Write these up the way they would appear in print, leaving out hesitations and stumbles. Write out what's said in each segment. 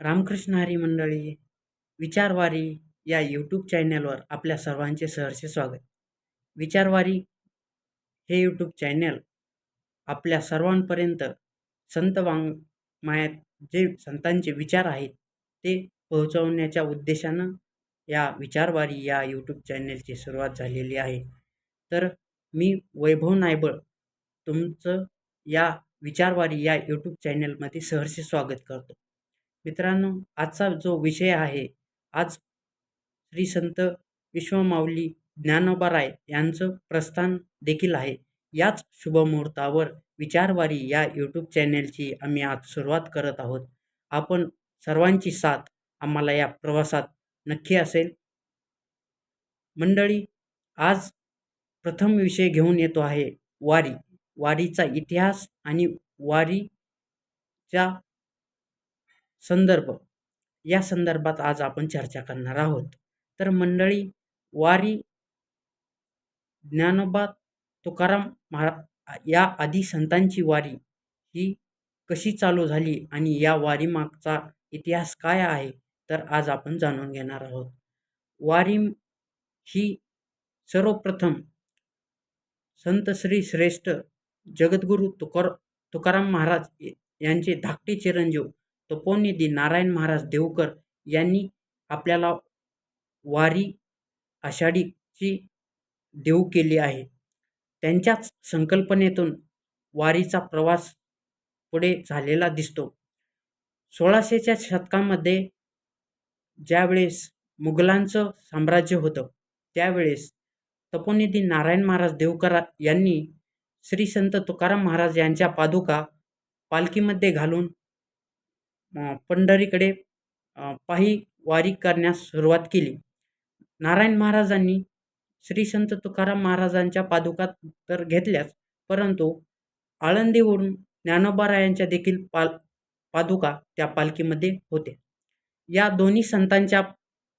रामकृष्ण हरी मंडळी, विचारवारी या यूट्यूब चॅनलवर आपल्या सर्वांचे सहर्ष स्वागत. विचारवारी हे यूट्यूब चॅनल आपल्या सर्वांपर्यंत संत वाङ्मयात जे संतांचे विचार आहेत ते पोहोचवण्याच्या उद्देशानं या विचारवारी या यूट्यूब चॅनलची सुरुवात झालेली आहे. तर मी वैभव नायबळ तुमचं या विचारवारी या यूट्यूब चॅनलमध्ये सहर्ष स्वागत करतो. मित्रांनो, आजचा जो विषय आहे, आज श्री संत विश्वमाऊली ज्ञानोबाराय यांचं प्रस्थान देखील आहे. याच शुभमुहूर्तावर विचारवारी या यूट्यूब चॅनलची आम्ही आज सुरुवात करत आहोत. आपण सर्वांची साथ आम्हाला या प्रवासात नक्की असेल. मंडळी, आज प्रथम विषय घेऊन येतो आहे वारी. वारीचा इतिहास आणि वारीचा संदर्भ या संदर्भात आज आपण चर्चा करणार आहोत. तर मंडळी, वारी ज्ञानोबा तुकाराम या आदी संतांची वारी ही कशी चालू झाली आणि या वारीमागचा इतिहास काय आहे, तर आज आपण जाणून घेणार आहोत. वारी ही सर्वप्रथम संत श्री श्रेष्ठ जगद्गुरू तुकाराम महाराज यांचे धाकटे चिरंजीव तपोनिधी नारायण महाराज देवकर यांनी आपल्याला वारी आषाढीची देऊ केली आहे. त्यांच्याच संकल्पनेतून वारीचा प्रवास पुढे झालेला दिसतो. 1600च्या शतकामध्ये ज्यावेळेस मुघलांचं साम्राज्य होतं, त्यावेळेस तपोनिधी नारायण महाराज देवकर यांनी श्री संत तुकाराम महाराज यांच्या पादुका पालखीमध्ये घालून पंढरीकडे पायी वारी करण्यास सुरुवात केली. नारायण महाराजांनी श्री संत तुकाराम महाराजांच्या पादुका तर घेतल्याच, परंतु आळंदीवरून ज्ञानोबारायांच्या देखील पादुका त्या पालखीमध्ये होत्या. या दोन्ही संतांच्या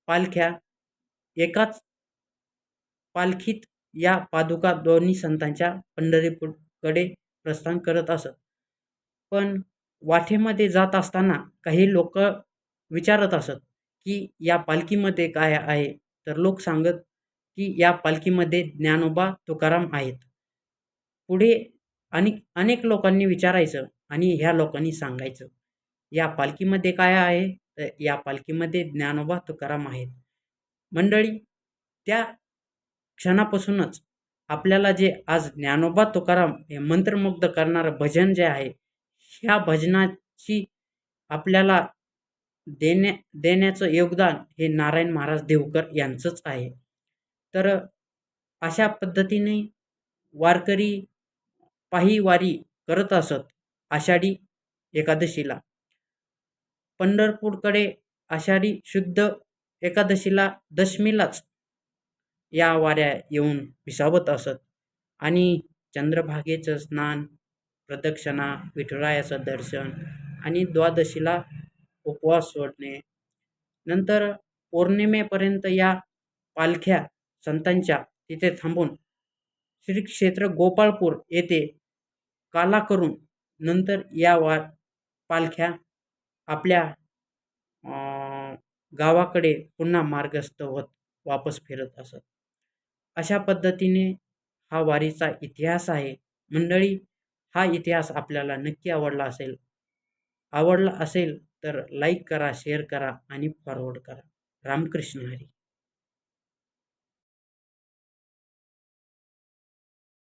पालख्या एकाच पालखीत या पादुका दोन्ही संतांच्या पंढरीकडे प्रस्थान करत असत. पण वाटेमध्ये जात असताना काही लोक विचारत असत की या पालखीमध्ये काय आहे, तर लोक सांगत की या पालखीमध्ये ज्ञानोबा तुकाराम आहेत. पुढे अनेक लोकांनी विचारायचं आणि ह्या लोकांनी सांगायचं या पालखीमध्ये काय आहे, तर या पालखीमध्ये ज्ञानोबा तुकाराम आहेत. मंडळी, त्या क्षणापासूनच आपल्याला जे आज ज्ञानोबा तुकाराम हे मंत्रमुग्ध करणारं भजन जे आहे, ह्या भजनाची आपल्याला देण्याचं योगदान हे नारायण महाराज देवकर यांचंच आहे. तर अशा पद्धतीने वारकरी पायी वारी करत असत. आषाढी एकादशीला पंढरपूरकडे आषाढी शुद्ध एकादशीला दशमीलाच या वाऱ्या येऊन विसावत असत आणि चंद्रभागेचं स्नान, प्रदक्षिणा, विठुरायाचं दर्शन आणि द्वादशीला उपवास सोडणे. नंतर पौर्णिमेपर्यंत या पालख्या संतांच्या तिथे थांबून श्री क्षेत्र गोपाळपूर येथे काला करून नंतर या पालख्या आपल्या गावाकडे पुन्हा मार्गस्थ होत वापस फिरत असत. अशा पद्धतीने हा वारीचा इतिहास आहे. मंडळी, हा इतिहास आपल्याला नक्की आवडला असेल तर लाईक करा, शेअर करा आणि फॉरवर्ड करा. रामकृष्ण हरी.